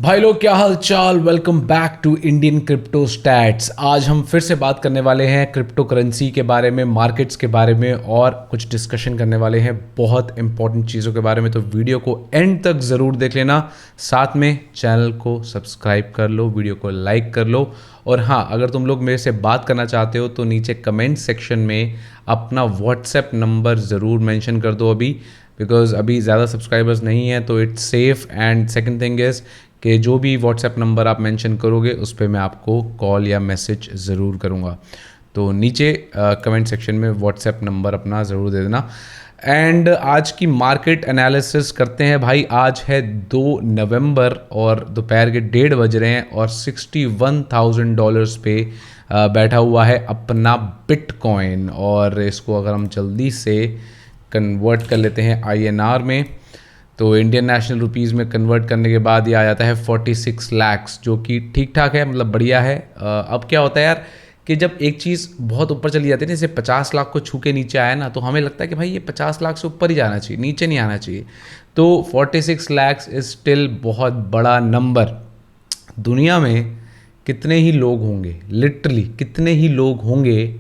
भाई लोग, क्या हाल चाल। Welcome back to Indian crypto stats. आज हम फिर से बात करने वाले हैं क्रिप्टो करेंसी के बारे में, मार्केट्स के बारे में और कुछ डिस्कशन करने वाले हैं बहुत इंपॉर्टेंट चीज़ों के बारे में। तो वीडियो को एंड तक ज़रूर देख लेना, साथ में चैनल को सब्सक्राइब कर लो, वीडियो को लाइक कर लो। और हाँ, अगर तुम लोग मेरे से बात करना चाहते हो तो नीचे कमेंट सेक्शन में अपना व्हाट्सएप नंबर ज़रूर मेंशन कर दो बिकॉज अभी ज़्यादा सब्सक्राइबर्स नहीं हैं, तो it's safe. And second thing is कि जो भी व्हाट्सएप नंबर आप मेंशन करोगे उस पर मैं आपको कॉल या मैसेज ज़रूर करूँगा। तो नीचे कमेंट सेक्शन में व्हाट्सएप नंबर अपना ज़रूर दे देना। एंड आज की मार्केट एनालिसिस करते हैं भाई। आज है 2 नवंबर और दोपहर के 1:30 बज रहे हैं और $61,000 पे बैठा हुआ है अपना बिटकॉइन। और इसको अगर हम जल्दी से कन्वर्ट कर लेते हैं INR में, तो इंडियन नेशनल रुपीज़ में कन्वर्ट करने के बाद ये आ जाता है 46 लाख, जो कि ठीक ठाक है, मतलब बढ़िया है। अब क्या होता है यार कि जब एक चीज़ बहुत ऊपर चली जाती है ना, जैसे 50 लाख को छू के नीचे आया ना, तो हमें लगता है कि भाई ये 50 लाख से ऊपर ही जाना चाहिए, नीचे नहीं आना चाहिए। तो 46 लाख इज़ स्टिल बहुत बड़ा नंबर। दुनिया में कितने ही लोग होंगे, लिटरली कितने ही लोग होंगे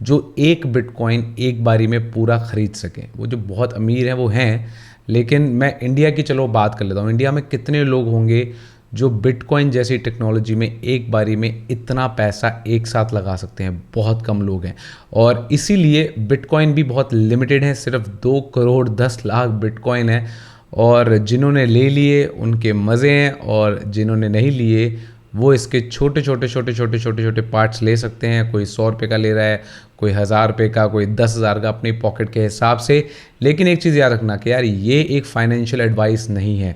जो एक बिटकॉइन एक बारी में पूरा ख़रीद सकें। वो जो बहुत अमीर हैं वो हैं, लेकिन मैं इंडिया की चलो बात कर लेता हूँ। इंडिया में कितने लोग होंगे जो बिटकॉइन जैसी टेक्नोलॉजी में एक बारी में इतना पैसा एक साथ लगा सकते हैं? बहुत कम लोग हैं। और इसीलिए बिटकॉइन भी बहुत लिमिटेड है, सिर्फ 2 करोड़ 10 लाख बिटकॉइन है। और जिन्होंने ले लिए उनके मज़े हैं, और जिन्होंने नहीं लिए वो इसके छोटे छोटे पार्ट्स ले सकते हैं। कोई 100 रुपये का ले रहा है, कोई 1000 रुपये का, कोई 10,000 का, अपनी पॉकेट के हिसाब से। लेकिन एक चीज़ याद रखना कि यार ये एक फाइनेंशियल एडवाइस नहीं है,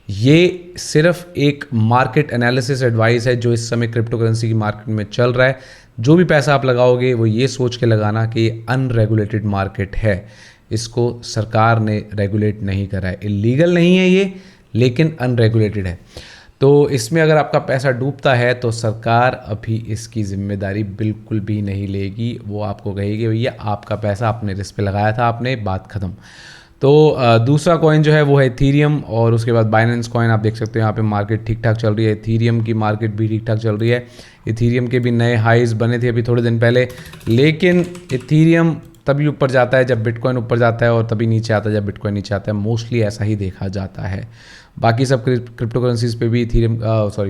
ये सिर्फ एक मार्केट एनालिसिस एडवाइस है जो इस समय क्रिप्टो करेंसी की मार्केट में चल रहा है। जो भी पैसा आप लगाओगे वो ये सोच के लगाना कि ये अनरेगुलेटेड मार्केट है, इसको सरकार ने रेगुलेट नहीं करा है। इलीगल नहीं है ये, लेकिन अनरेगुलेटेड है। तो इसमें अगर आपका पैसा डूबता है तो सरकार अभी इसकी जिम्मेदारी बिल्कुल भी नहीं लेगी। वो आपको कहेगी भैया आपका पैसा अपने रिस्क पे लगाया था आपने, बात ख़त्म। तो दूसरा कॉइन जो है वो है इथीरियम, और उसके बाद बाइनेंस कॉइन। आप देख सकते हो यहाँ पे मार्केट ठीक ठाक चल रही है, इथीरियम की मार्केट भी ठीक ठाक चल रही है। इथीरियम के भी नए हाइज़ बने थे अभी थोड़े दिन पहले, लेकिन इथीरियम तभी ऊपर जाता है जब बिटकॉइन ऊपर जाता है, और तभी नीचे आता है जब बिटकॉइन नीचे आता है। मोस्टली ऐसा ही देखा जाता है। बाकी सब क्रिप्टो करेंसीज पे भी इथीरियम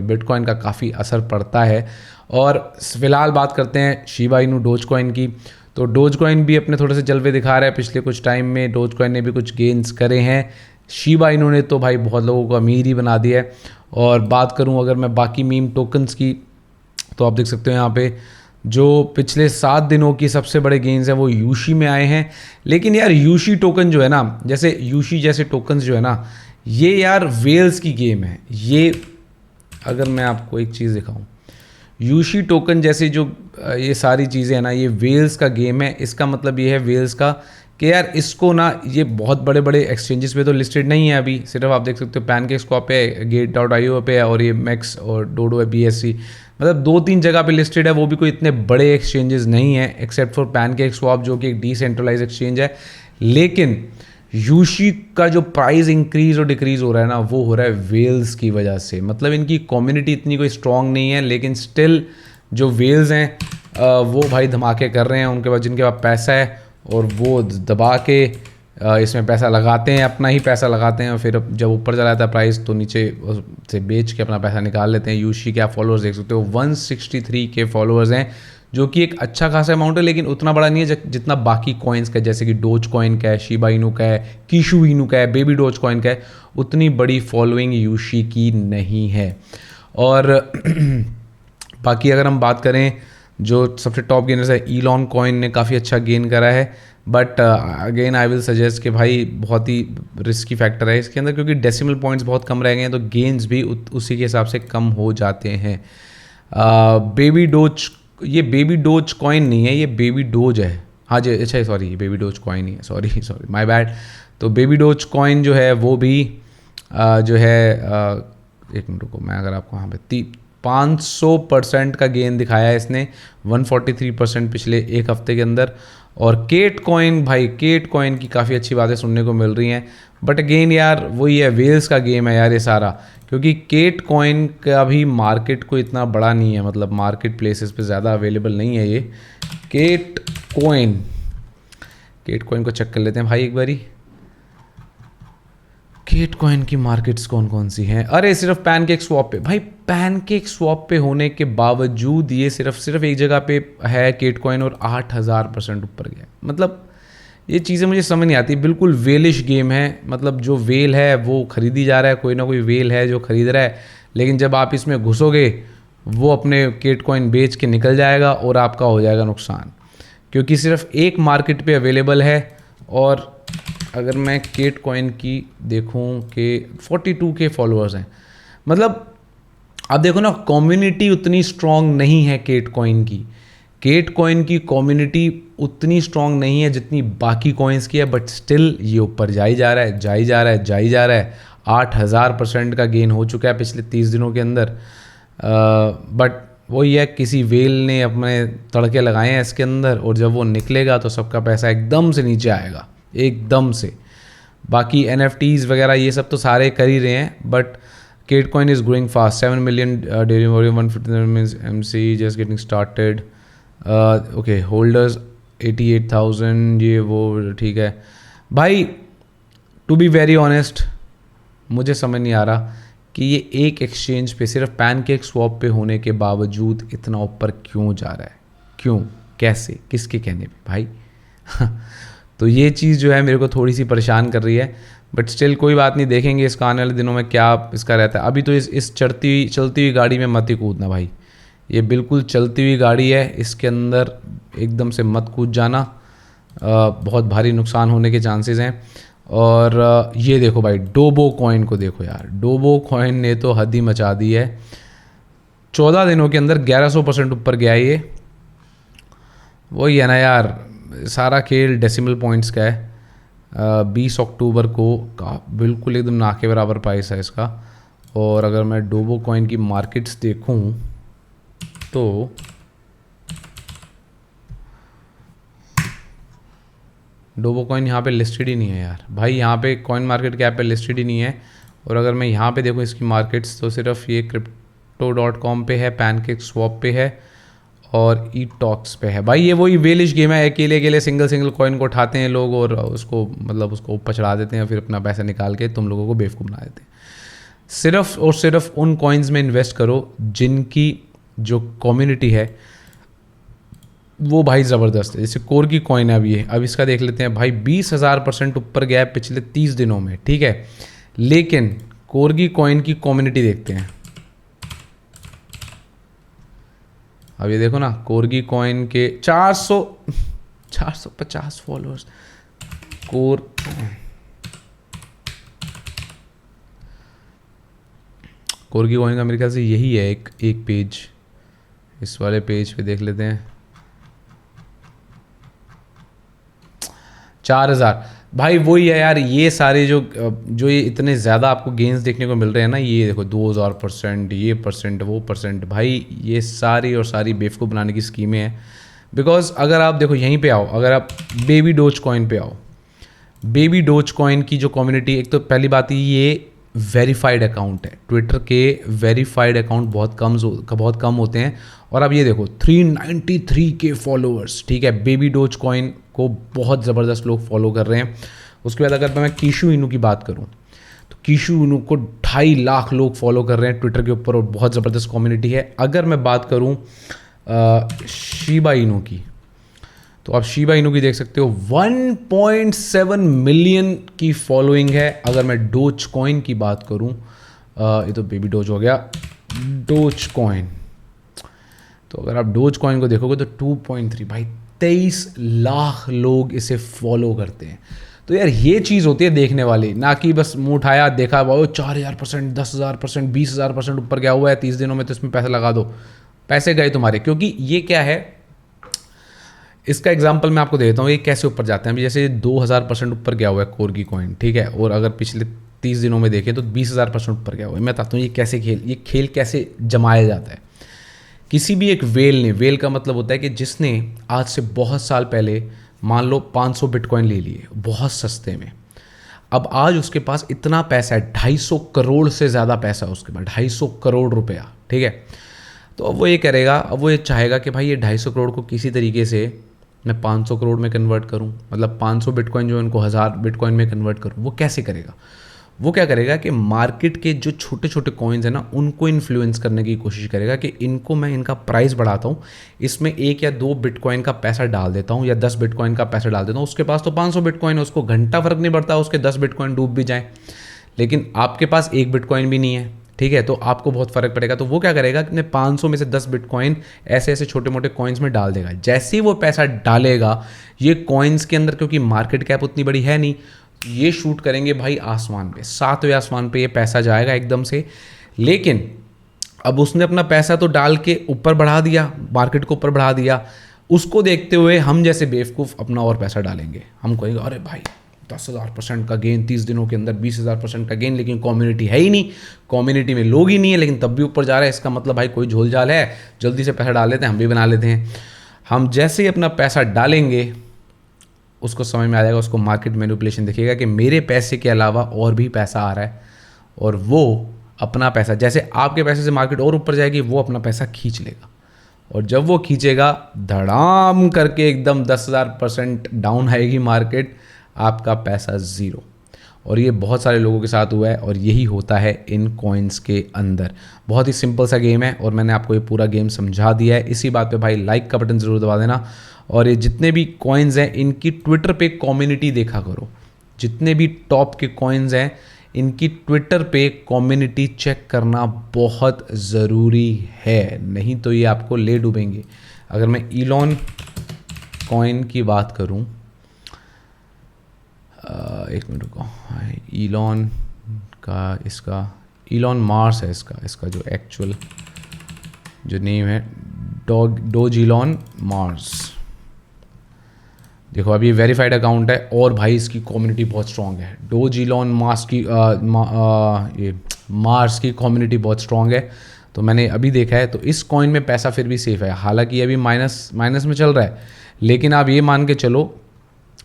बिटकॉइन का काफ़ी असर पड़ता है। और फिलहाल बात करते हैं शिबा इनू डोज कॉइन की। तो डोज कॉइन भी अपने थोड़े से जलवे दिखा रहा है। पिछले कुछ टाइम में डोज कॉइन ने भी कुछ गेंस करे हैं। शिबा इनू ने तो भाई बहुत लोगों को अमीर ही बना दिया है। और बात करूं अगर मैं बाकी मीम टोकन्स की, तो आप देख सकते हो यहाँ पे जो पिछले 7 दिनों की सबसे बड़े गेंस हैं वो यूशी में आए हैं। लेकिन यार यूशी टोकन जो है ना, जैसे यूशी जैसे टोकन्स जो है ना, ये यार वेल्स की गेम है। ये अगर मैं आपको एक चीज़ दिखाऊं, यूशी टोकन जैसे जो ये सारी चीज़ें हैं ना, ये वेल्स का गेम है। इसका मतलब ये है वेल्स का कि यार इसको ना, ये बहुत बड़े बड़े एक्सचेंजेस पे तो लिस्टेड नहीं है अभी। सिर्फ आप देख सकते हो पैनकेकस्वैप पे, Gate.io पे है, और ये मैक्स और डोडो है, BSC, मतलब 2-3 जगह पे लिस्टेड है। वो भी कोई इतने बड़े एक्सचेंजेस नहीं है एक्सेप्ट फॉर पैनकेकस्वैप जो कि एक डिसेंट्रलाइज एक्सचेंज है। लेकिन यूशी का जो प्राइस इंक्रीज और डिक्रीज हो रहा है ना, वो हो रहा है वेल्स की वजह से। मतलब इनकी कम्युनिटी इतनी कोई स्ट्रांग नहीं है, लेकिन स्टिल जो वेल्स हैं वो भाई धमाके कर रहे हैं। उनके पास, जिनके पास पैसा है और वो दबा के इसमें पैसा लगाते हैं, अपना ही पैसा लगाते हैं, और फिर जब ऊपर चला जाता है प्राइस तो नीचे से बेच के अपना पैसा निकाल लेते हैं। यूशी के आप फॉलोअर्स देख सकते हो, 163 के फॉलोअर्स हैं, जो कि एक अच्छा खासा अमाउंट है, लेकिन उतना बड़ा नहीं है जितना बाकी कॉइन्स का, जैसे कि डोज कॉइन का है, शिबा इनू का है, कीशु इनू का है, बेबी डोज कॉइन का है। उतनी बड़ी फॉलोइंग यूशी की नहीं है। और बाकी अगर हम बात करें जो सबसे टॉप गेनर्स है, ईलॉन कॉइन ने काफ़ी अच्छा गेन करा है। But again I will suggest कि भाई बहुत ही रिस्की फैक्टर है इसके अंदर, क्योंकि डेसिमल पॉइंट्स बहुत कम रह गए हैं, तो गेन्स भी उसी के हिसाब से कम हो जाते हैं। बेबी डोज, ये बेबी डोज कॉइन नहीं है, ये बेबी डोज है। हाँ जी, अच्छा सॉरी, ये बेबी डोज कॉइन नहीं है, सॉरी माय बैड। तो बेबी डोज कॉइन जो है वो भी जो है एक मिनट को, मैं अगर आपको यहाँ पे 500% का गेन दिखाया है इसने, 143% पिछले एक हफ्ते के अंदर। और केट कॉइन, भाई केट कॉइन की काफ़ी अच्छी बातें सुनने को मिल रही हैं, बट अगेन यार वही है, वेल्स का गेम है यार ये सारा, क्योंकि केट कॉइन का भी मार्केट को इतना बड़ा नहीं है, मतलब मार्केट प्लेसेस पे ज़्यादा अवेलेबल नहीं है ये केट कॉइन। केट कॉइन को चेक कर लेते हैं भाई एक बारी, केट कॉइन की मार्केट्स कौन कौन सी हैं। अरे सिर्फ पैनकेक स्वैप पे, भाई पैनकेक स्वैप पे होने के बावजूद ये सिर्फ एक जगह पे है केट कॉइन और 8000% ऊपर गया। मतलब ये चीज़ें मुझे समझ नहीं आती, बिल्कुल वेलिश गेम है, मतलब जो वेल है वो खरीदी जा रहा है, कोई ना कोई वेल है जो खरीद रहा है, लेकिन जब आप इसमें घुसोगे वो अपने केट कॉइन बेच के निकल जाएगा और आपका हो जाएगा नुकसान, क्योंकि सिर्फ एक मार्केट पे अवेलेबल है। और अगर मैं केट कॉइन की देखूं कि 42K फॉलोअर्स हैं, मतलब आप देखो ना, कम्युनिटी उतनी स्ट्रॉन्ग नहीं है केट कॉइन की। केट कॉइन की कम्युनिटी उतनी स्ट्रॉन्ग नहीं है जितनी बाकी कॉइन्स की है, बट स्टिल ये ऊपर जाई जा रहा है, जाई जा रहा है, जाई जा रहा है। 8000% का गेन हो चुका है पिछले 30 दिनों के अंदर। बट वही है, किसी वेल ने अपने तड़के लगाए हैं इसके अंदर, और जब वो निकलेगा तो सबका पैसा एकदम से नीचे आएगा, एकदम से। बाकी NFTs वगैरह ये सब तो सारे कर ही रहे हैं, but Kate coin is growing fast, 7 million daily volume, 150 means MC just getting started. Okay, holders 88,000, ये वो ठीक है भाई। टू बी वेरी ऑनेस्ट, मुझे समझ नहीं आ रहा कि ये एक एक्सचेंज पे सिर्फ पैनकेक स्वैप पे होने के बावजूद इतना ऊपर क्यों जा रहा है, क्यों, कैसे, किसके कहने पे भाई। तो ये चीज़ जो है मेरे को थोड़ी सी परेशान कर रही है, बट स्टिल कोई बात नहीं, देखेंगे इसका आने वाले दिनों में क्या इसका रहता है। अभी तो इस चलती हुई गाड़ी में मत ही कूदना भाई, ये बिल्कुल चलती हुई गाड़ी है, इसके अंदर एकदम से मत कूद जाना, बहुत भारी नुकसान होने के चांसेस हैं। और ये देखो भाई, डोबो कॉइन को देखो यार, डोबो कॉइन ने तो हद ही मचा दी है। 14 दिनों के अंदर 1100% ऊपर गया ये। वही है ना यार, सारा खेल डेसिमल पॉइंट्स का है। 20 अक्टूबर को का बिल्कुल एकदम ना के बराबर प्राइस है इसका। और अगर मैं डोबो कॉइन की मार्केट्स देखूं तो डोबो कॉइन यहाँ पे लिस्टेड ही नहीं है यार भाई, यहाँ पे कॉइन मार्केट कैप पे लिस्टेड ही नहीं है। और अगर मैं यहाँ पे देखूँ इसकी मार्केट्स, तो सिर्फ ये crypto.com पे है, पैनकेक स्वैप पे है और eTalks पे है। भाई ये वही वेलिश गेम है, अकेले अकेले सिंगल कॉइन को उठाते हैं लोग और उसको ऊपर चढ़ा देते हैं, फिर अपना पैसा निकाल के तुम लोगों को बेवकूफ़ बना देते हैं। सिर्फ और सिर्फ उन कॉइन्स में इन्वेस्ट करो जिनकी जो कम्युनिटी है वो भाई ज़बरदस्त है। जैसे कोर की कॉइन है, अब इसका देख लेते हैं भाई, 20,000% ऊपर गया है पिछले 30 दिनों में, ठीक है। लेकिन कोरगी कॉइन की कम्युनिटी देखते हैं। अब ये देखो ना, कोरगी कॉइन के 450 फॉलोअर्स। कोरगी कॉइन का मेरे ख्याल से यही है एक पेज। इस वाले पेज पे देख लेते हैं, 4000। भाई वही है यार, ये सारे जो ये इतने ज़्यादा आपको गेंस देखने को मिल रहे हैं ना, ये देखो 2000%, ये परसेंट, वो परसेंट, भाई ये सारी और सारी बेवकूफ़ बनाने की स्कीमें हैं। बिकॉज अगर आप देखो यहीं पे आओ, अगर आप बेबी डोज कॉइन पे आओ, बेबी डोज कॉइन की जो कम्युनिटी, एक तो पहली बात ये वेरीफाइड अकाउंट है। ट्विटर के वेरीफाइड अकाउंट बहुत कम होते हैं। और अब ये देखो 393K फॉलोअर्स, ठीक है। बेबी डोज कॉइन को बहुत ज़बरदस्त लोग फॉलो कर रहे हैं। उसके बाद अगर मैं कीशु इनू की बात करूं, तो कीशु इनू को 2.5 लाख लोग फॉलो कर रहे हैं ट्विटर के ऊपर, और बहुत ज़बरदस्त कम्युनिटी है। अगर मैं बात करूं शिबा इनू की, तो आप शिबा इनू की देख सकते हो, 1.7 मिलियन की फॉलोइंग है। अगर मैं डोज कॉइन की बात करूं, ये तो बेबी डोज हो गया, डोज कॉइन, तो अगर आप डोज कॉइन को देखोगे तो 2.3, भाई 23 लाख लोग इसे फॉलो करते हैं। तो यार ये चीज़ होती है देखने वाली, ना कि बस मुंह उठाया देखा वो 4000%, 10,000%, 20,000% ऊपर गया हुआ है 30 दिनों में, तो इसमें पैसा लगा दो, पैसे गए तुम्हारे। क्योंकि ये क्या है, इसका एग्जांपल मैं आपको दे देता हूँ, ये कैसे ऊपर जाते हैं। अभी जैसे 2000% ऊपर गया हुआ है कोरगी कॉइन, ठीक है, और अगर पिछले 30 दिनों में देखें तो 20,000% ऊपर गया हुआ है। मैं बताता हूँ ये खेल कैसे जमाया जाता है। किसी भी एक वेल ने, वेल का मतलब होता है कि जिसने आज से बहुत साल पहले मान लो 500 बिटकॉइन ले लिए बहुत सस्ते में। अब आज उसके पास इतना पैसा है, 250 करोड़ से ज़्यादा पैसा है उसके पास, 250 करोड़ रुपया, ठीक है। तो अब वो ये करेगा, अब वो ये चाहेगा कि भाई ये 250 करोड़ को किसी तरीके से मैं 500 करोड़ में कन्वर्ट करूं, मतलब 500 बिटकॉइन जो उनको 1000 बिटकॉइन में कन्वर्ट करूं। वो कैसे करेगा? वो क्या करेगा कि मार्केट के जो छोटे छोटे कॉइन्स हैं ना, उनको इन्फ्लुएंस करने की कोशिश करेगा कि इनको मैं इनका प्राइस बढ़ाता हूँ, इसमें 1 या 2 बिटकॉइन का पैसा डाल देता हूँ या 10 बिटकॉइन का पैसा डाल देता हूँ। उसके पास तो 500 बिटकॉइन है, उसको घंटा फर्क नहीं पड़ता उसके 10 बिटकॉइन डूब भी जाएँ, लेकिन आपके पास 1 बिटकॉइन भी नहीं है, ठीक है, तो आपको बहुत फर्क पड़ेगा। तो वो क्या करेगा कि 500 में से 10 बिटकॉइन ऐसे ऐसे छोटे मोटे कॉइन्स में डाल देगा। जैसे ही वो पैसा डालेगा, ये कॉइन्स के अंदर, क्योंकि मार्केट कैप उतनी बड़ी है नहीं, ये शूट करेंगे भाई आसमान पे, 7वें आसमान पे ये पैसा जाएगा एकदम से। लेकिन अब उसने अपना पैसा तो डाल के ऊपर बढ़ा दिया, मार्केट को ऊपर बढ़ा दिया, उसको देखते हुए हम जैसे बेवकूफ़ अपना और पैसा डालेंगे। हम कहेंगे अरे भाई 10,000% का गेन 30 दिनों के अंदर, 20,000% का गेन, लेकिन कम्युनिटी है ही नहीं, कम्युनिटी में लोग ही नहीं है, लेकिन तब भी ऊपर जा रहा है। इसका मतलब भाई कोई झोल झाल है, जल्दी से पैसा डाल लेते हैं, हम भी बना लेते हैं। हम जैसे ही अपना पैसा डालेंगे, उसको समझ में आ जाएगा, उसको मार्केट मैनिपुलेशन दिखेगा कि मेरे पैसे के अलावा और भी पैसा आ रहा है, और वो अपना पैसा, जैसे आपके पैसे से मार्केट और ऊपर जाएगी, वो अपना पैसा खींच लेगा। और जब वो खींचेगा, धड़ाम करके एकदम 10,000% डाउन आएगी मार्केट, आपका पैसा ज़ीरो। और ये बहुत सारे लोगों के साथ हुआ है, और यही होता है इन कॉइन्स के अंदर। बहुत ही सिंपल सा गेम है, और मैंने आपको ये पूरा गेम समझा दिया है। इसी बात पे भाई लाइक का बटन ज़रूर दबा देना। और ये जितने भी कॉइन्स हैं, इनकी ट्विटर पे कम्युनिटी देखा करो। जितने भी टॉप के कॉइन्स हैं, इनकी ट्विटर पे कम्युनिटी चेक करना बहुत ज़रूरी है, नहीं तो ये आपको ले डूबेंगे। अगर मैं इलॉन कॉइन की बात करूं, एक मिनट रुको, इलॉन का, इसका इलॉन मार्स है, इसका जो एक्चुअल जो नेम है, डोज इलॉन मार्स। देखो अभी ये वेरीफाइड अकाउंट है, और भाई इसकी कम्युनिटी बहुत स्ट्रांग है। डोज इलॉन मार्स की ये मार्स की कम्युनिटी बहुत स्ट्रांग है। तो मैंने अभी देखा है, तो इस कॉइन में पैसा फिर भी सेफ है, हालांकि अभी माइनस में चल रहा है, लेकिन आप ये मान के चलो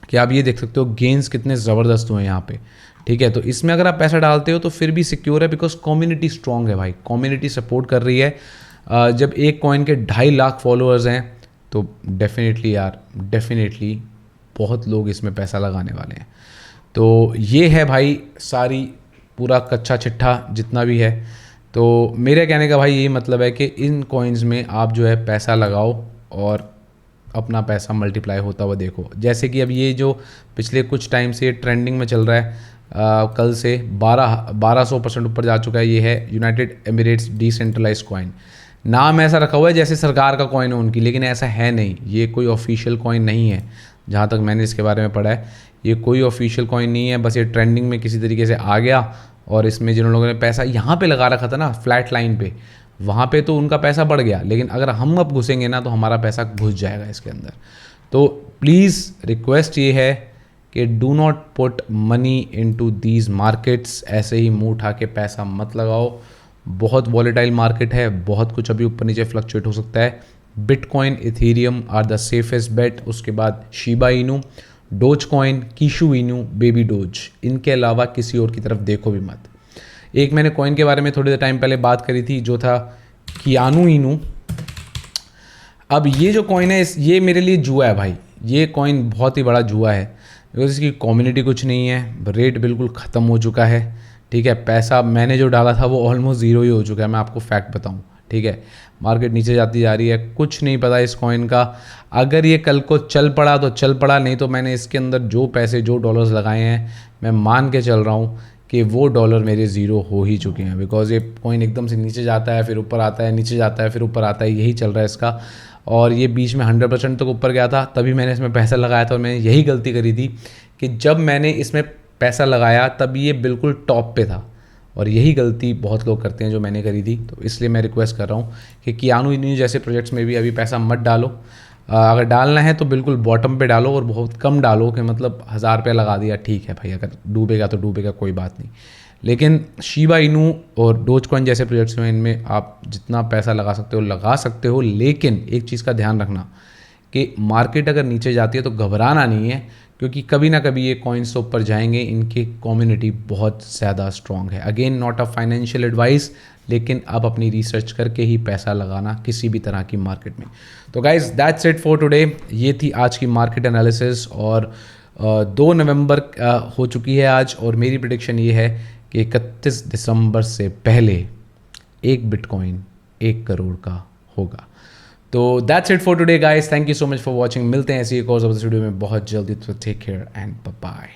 कि आप ये देख सकते हो गेंस कितने ज़बरदस्त हुए हैं यहाँ पे, ठीक है। तो इसमें अगर आप पैसा डालते हो तो फिर भी सिक्योर है, बिकॉज कम्युनिटी स्ट्रांग है भाई, कम्युनिटी सपोर्ट कर रही है। जब एक कॉइन के 2.5 लाख फॉलोअर्स हैं, तो डेफिनेटली बहुत लोग इसमें पैसा लगाने वाले हैं। तो ये है भाई सारी पूरा कच्चा चिट्ठा जितना भी है। तो मेरे कहने का भाई यही मतलब है कि इन कॉइन्स में आप जो है पैसा लगाओ और अपना पैसा मल्टीप्लाई होता हुआ देखो। जैसे कि अब ये जो पिछले कुछ टाइम से ट्रेंडिंग में चल रहा है, कल से 1200% ऊपर जा चुका है, ये है यूनाइटेड एमिरेट्स डिसेंट्रलाइज्ड कॉइन। नाम ऐसा रखा हुआ है जैसे सरकार का कॉइन है उनकी, लेकिन ऐसा है नहीं, ये कोई ऑफिशियल कॉइन नहीं है। जहाँ तक मैंने इसके बारे में पढ़ा है, ये कोई ऑफिशियल कॉइन नहीं है, बस ये ट्रेंडिंग में किसी तरीके से आ गया, और इसमें जिन लोगों ने पैसा यहाँ पे लगा रखा था ना फ्लैट लाइन पे, वहाँ पे तो उनका पैसा बढ़ गया, लेकिन अगर हम अब घुसेंगे ना तो हमारा पैसा घुस जाएगा इसके अंदर। तो प्लीज़ रिक्वेस्ट ये है कि do not put money into these markets. ऐसे ही मुंह उठा के पैसा मत लगाओ, बहुत वॉलेटाइल मार्केट है, बहुत कुछ अभी ऊपर नीचे फ्लक्चुएट हो सकता है। Bitcoin, ethereum are the safest bet. उसके बाद शिबा इनू, डोज कॉइन, कीशु इनू, बेबी डोज। इनके अलावा किसी और की तरफ देखो भी मत। एक मैंने कॉइन के बारे में थोड़ी देर टाइम पहले बात करी थी, जो था कियानू इनू। अब ये जो कॉइन है, ये मेरे लिए जुआ है भाई, ये कॉइन बहुत ही बड़ा जुआ है, बिकॉज इसकी कम्युनिटी कुछ नहीं है, रेट बिल्कुल ख़त्म हो चुका है, ठीक है। पैसा मैंने जो डाला था वो ऑलमोस्ट ज़ीरो ही हो चुका है, मैं आपको फैक्ट बताऊं, ठीक है। मार्केट नीचे जाती जा रही है, कुछ नहीं पता इस कॉइन का। अगर ये कल को चल पड़ा तो चल पड़ा, नहीं तो मैंने इसके अंदर जो पैसे, जो डॉलर्स लगाए हैं, मैं मान के चल रहा हूँ कि वो डॉलर मेरे ज़ीरो हो ही चुके हैं, बिकॉज ये कॉइन एकदम से नीचे जाता है, फिर ऊपर आता है, नीचे जाता है, फिर ऊपर आता है, यही चल रहा है इसका। और ये बीच में 100% तक ऊपर गया था, तभी मैंने इसमें पैसा लगाया था। और मैंने यही गलती करी थी कि जब मैंने इसमें पैसा लगाया तब ये बिल्कुल टॉप पे था, और यही गलती बहुत लोग करते हैं जो मैंने करी थी। तो इसलिए मैं रिक्वेस्ट कर रहा हूँ कि कियानू इनू जैसे प्रोजेक्ट्स में भी अभी पैसा मत डालो। अगर डालना है तो बिल्कुल बॉटम पे डालो, और बहुत कम डालो, कि मतलब 1000 रुपये लगा दिया, ठीक है भाई, अगर डूबेगा तो डूबेगा, कोई बात नहीं। लेकिन शिबा इनू और डोज कॉइन जैसे प्रोजेक्ट्स में, इनमें आप जितना पैसा लगा सकते हो लगा सकते हो, लेकिन एक चीज़ का ध्यान रखना कि मार्केट अगर नीचे जाती है तो घबराना नहीं है, क्योंकि कभी ना कभी ये कॉइन्स तो ऊपर जाएंगे। इनकी कम्युनिटी बहुत ज़्यादा स्ट्रॉन्ग है। Again not a financial advice, लेकिन आप अपनी रिसर्च करके ही पैसा लगाना किसी भी तरह की मार्केट में। तो guys that's it for today. ये थी आज की मार्केट एनालिसिस। और 2 नवंबर हो चुकी है आज, और मेरी प्रेडिक्शन ये है कि 31 दिसंबर से पहले एक बिटकॉइन 1 करोड़ का होगा। तो that's it for today guys, thank you so much for watching. मिलते हैं ऐसी एक और वीडियो में बहुत जल्दी। तो take care and bye bye.